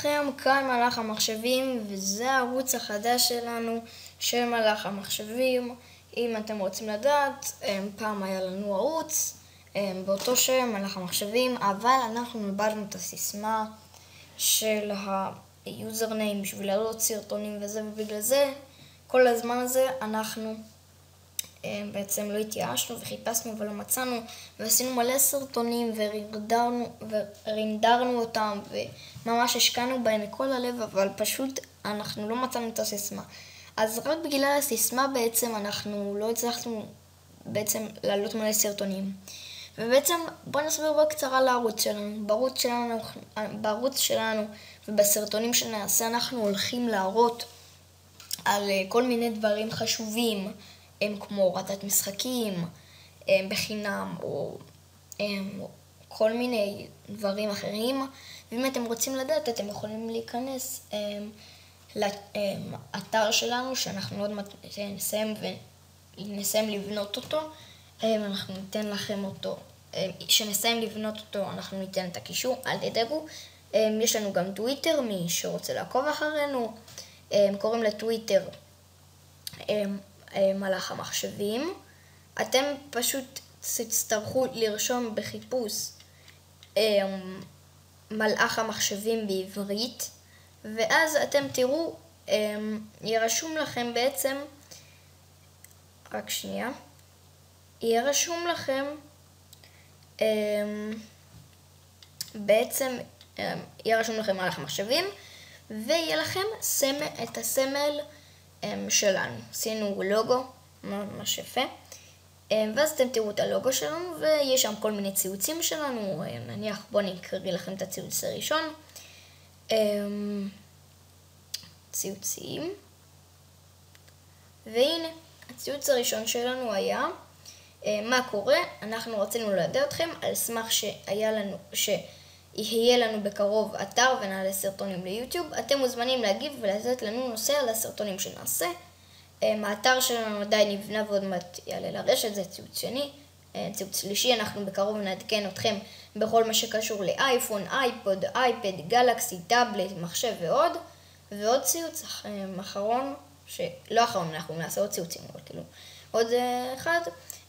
לכם, כאן מלאך המחשבים, וזה הערוץ החדש שלנו של מלאך המחשבים. אם אתם רוצים לדעת, פעם היה לנו ערוץ באותו שם, מלאך המחשבים, אבל אנחנו איבדנו את הסיסמה של היוזרניים בשביל לעלות סרטונים וזה, ובגלל זה כל הזמן הזה אנחנו בעצם לא התייאשנו וחיפשנו ולא מצאנו, ועשינו מלא סרטונים ורינדרנו אותם וממש השקענו בהם מכל הלב, אבל פשוט אנחנו לא מצאנו את הסיסמה. אז רק בגלל הסיסמה בעצם אנחנו לא הצלחנו בעצם לעלות מלא סרטונים. ובעצם בואו נסביר בקצרה לערוץ שלנו. בערוץ שלנו ובסרטונים שנעשה אנחנו הולכים להראות על כל מיני דברים חשובים, כמו הורדת משחקים בחינם או כל מיני דברים אחרים. ואם אתם רוצים לדעת, אתם יכולים להיכנס לאתר שלנו, שאנחנו עוד מעט נסיים לבנות אותו. אנחנו ניתן לכם אותו, כשנסיים לבנות אותו אנחנו ניתן את הקישור, אל תדאגו. יש לנו גם טוויטר, מי שרוצה לעקוב אחרינו, קוראים לטוויטר מלאך המחשבים. אתם פשוט תצטרכו לרשום בחיפוש מלאך המחשבים בעברית, ואז אתם תראו, ירשום לכם בעצם, רק שנייה, ירשום לכם בעצם, ירשום לכם מלאך המחשבים, ויהיה לכם את הסמל שלנו. עשינו לוגו, ממש יפה. ואז אתם תראו את הלוגו שלנו, ויש שם כל מיני ציוצים שלנו. נניח, בואו נקריא לכם את הציוץ הראשון. ציוצים. והנה, הציוץ הראשון שלנו היה, מה קורה? אנחנו רצינו לדעת אתכם על סמך שיהיה לנו בקרוב אתר ונעלה סרטונים ליוטיוב. אתם מוזמנים להגיב ולתת לנו נושא על הסרטונים שנעשה. האתר שלנו עדיין נבנה ועוד מעט יעלה לרשת, זה ציוץ שני. ציוץ שלישי, אנחנו בקרוב נעדכן אתכם בכל מה שקשור לאייפון, אייפוד, אייפד, גלקסי, טאבלט, מחשב ועוד ציוץ אחרון, שלא אחרון, אנחנו נעשה עוד ציוצים, אבל כאילו עוד אחד.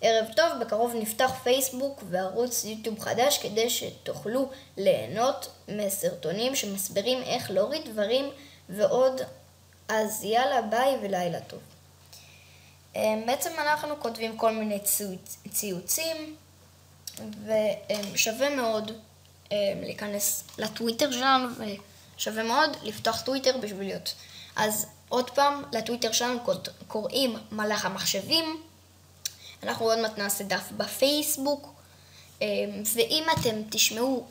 ערב טוב, בקרוב נפתח פייסבוק וערוץ יוטיוב חדש כדי שתוכלו ליהנות מסרטונים שמסבירים איך להוריד דברים ועוד. אז יאללה, ביי ולילה טוב. בעצם אנחנו כותבים כל מיני ציוצים, ושווה מאוד להיכנס לטוויטר שלנו, ושווה מאוד לפתוח טוויטר בשביל להיות. אז עוד פעם, לטוויטר שלנו קוראים מלאך המחשבים. אנחנו עוד מעט נעשה דף בפייסבוק, ואם אתם תשמעו,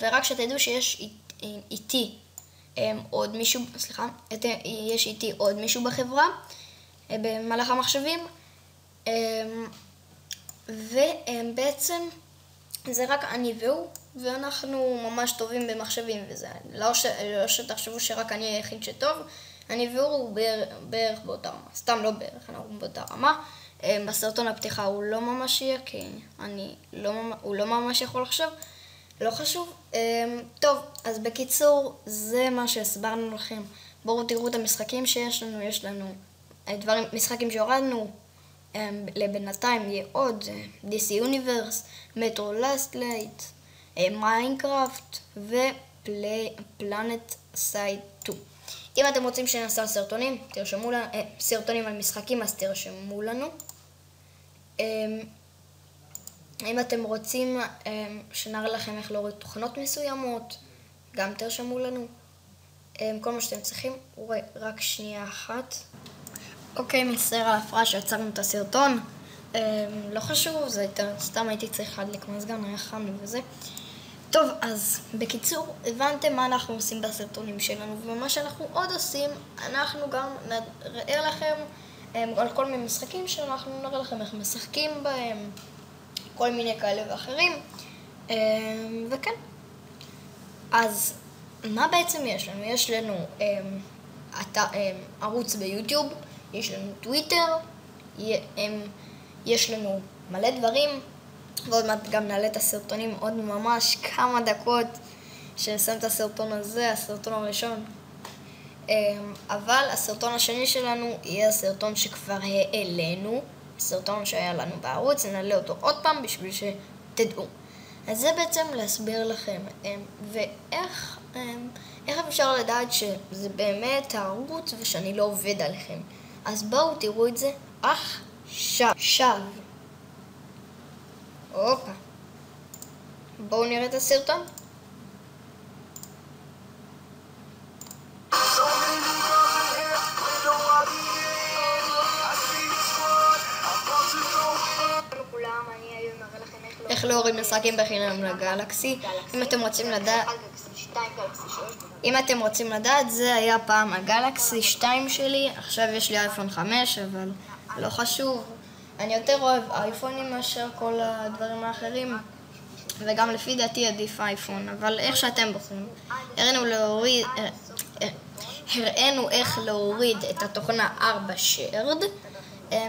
ורק שתדעו שיש איתי עוד מישהו, יש איתי עוד מישהו בחברה, במלאך המחשבים, ובעצם זה רק אני והוא, ואנחנו ממש טובים במחשבים וזה. לא שתחשבו שרק אני היחיד שטוב, אני והוא בערך באותה רמה, סתם לא בערך, אנחנו באותה רמה. בסרטון הפתיחה הוא לא ממש יהיה, כי הוא לא ממש יכול לחשוב, לא חשוב. טוב, אז בקיצור, זה מה שהסברנו לכם. בואו תראו את המשחקים שיש לנו, יש לנו משחקים שהורדנו, לבינתיים יהיה עוד, DC Universe, Metro Last Light, מיינקראפט ופלנט סייד 2. אם אתם רוצים שנעשה סרטונים, תרשמו לנו, סרטונים על משחקים, אז תרשמו לנו. אם אתם רוצים שנראה לכם איך להוריד תוכנות מסוימות, גם תרשמו לנו. כל מה שאתם צריכים, רק שנייה אחת. אוקיי, מצטער על ההפרעה שיצרנו את הסרטון. לא חשוב, זה סתם הייתי צריך להדליק מזגן, היה חם לי וזה. טוב, אז בקיצור, הבנתם מה אנחנו עושים בסרטונים שלנו, ומה שאנחנו עוד עושים, אנחנו גם נראה לכם על כל מיני משחקים שאנחנו נראה לכם איך משחקים בהם, כל מיני כאלה ואחרים, וכן. אז מה בעצם יש לנו? יש לנו ערוץ ביוטיוב, יש לנו טוויטר, יש לנו מלא דברים, ועוד מעט גם נעלה את הסרטונים עוד ממש כמה דקות, שנסיים את הסרטון הזה, הסרטון הראשון. אבל הסרטון השני שלנו יהיה הסרטון שכבר העלינו, סרטון שהיה לנו בערוץ, נעלה אותו עוד פעם בשביל שתדעו. אז זה בעצם להסביר לכם, ואיך אפשר לדעת שזה באמת הערוץ ושאני לא עובד עליכם. אז בואו תראו את זה עכשיו. הופה. בואו נראה את הסרטון. איך להוריד משחקים בחינם לגלקסי. אם אתם רוצים לדעת, זה היה פעם הגלקסי 2 שלי, עכשיו יש לי אייפון 5, אבל לא חשוב. אני יותר אוהב אייפונים מאשר כל הדברים האחרים, וגם לפי דעתי עדיף אייפון, אבל איך שאתם בוחרים. הראינו איך להוריד את התוכנה 4 שרד,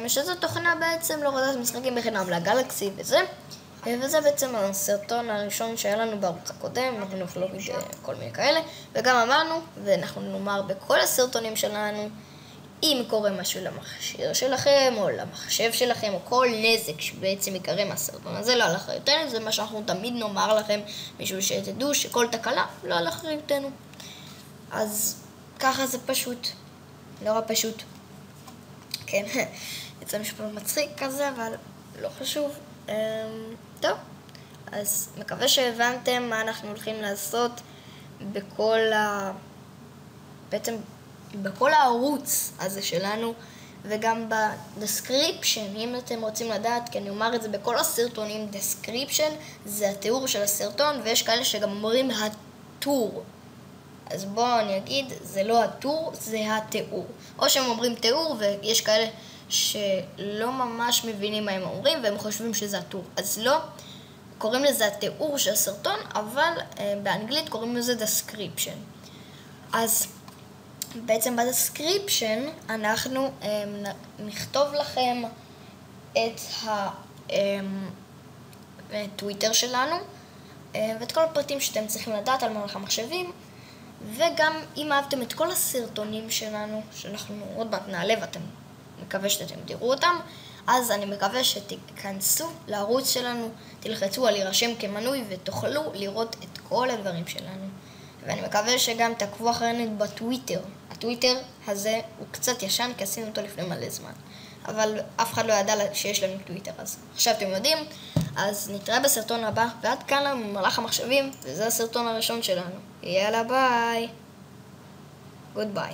שזו תוכנה בעצם להורדת משחקים בחינם לגלקסי וזה. וזה בעצם הסרטון הראשון שהיה לנו בערוץ הקודם, אנחנו יכולים להוריד כל מיני כאלה, וגם אמרנו, ואנחנו נאמר בכל הסרטונים שלנו, אם קורה משהו למכשיר שלכם, או למחשב שלכם, או כל נזק שבעצם יקרה מהסרטון הזה, לא על אחריותנו, זה מה שאנחנו תמיד נאמר לכם, בשביל שתדעו שכל תקלה לא על אחריותנו. אז ככה זה פשוט, נורא פשוט. כן, יצא משפט מצחיק כזה, אבל לא חשוב. טוב, אז מקווה שהבנתם מה אנחנו הולכים לעשות בעצם בכל הערוץ הזה שלנו, וגם בדסקריפשן, אם אתם רוצים לדעת, כי אני אומר את זה בכל הסרטונים, דסקריפשן זה התיאור של הסרטון, ויש כאלה שגם אומרים הטור. אז בואו אני אגיד, זה לא הטור, זה התיאור. או שהם אומרים תיאור, ויש כאלה שלא ממש מבינים מה הם אומרים, והם חושבים שזה הטור. אז לא, קוראים לזה התיאור של הסרטון, אבל באנגלית קוראים לזה description. אז בעצם בדסקריפשן אנחנו נכתוב לכם את הטוויטר שלנו, ואת כל הפרטים שאתם צריכים לדעת על מערך המחשבים, וגם אם אהבתם את כל הסרטונים שלנו, שאנחנו עוד מעט נעלה ואתם מקווה שאתם תראו אותם, אז אני מקווה שתיכנסו לערוץ שלנו, תלחצו על להירשם כמנוי ותוכלו לראות את כל הדברים שלנו. ואני מקווה שגם תעקבו אחרינו בטוויטר. הטוויטר הזה הוא קצת ישן כי עשינו אותו לפני מלא זמן. אבל אף אחד לא ידע שיש לנו טוויטר, אז עכשיו אתם יודעים. אז נתראה בסרטון הבא, ועד כאן לנו ממלאך המחשבים, וזה הסרטון הראשון שלנו. יאללה ביי. גוד ביי.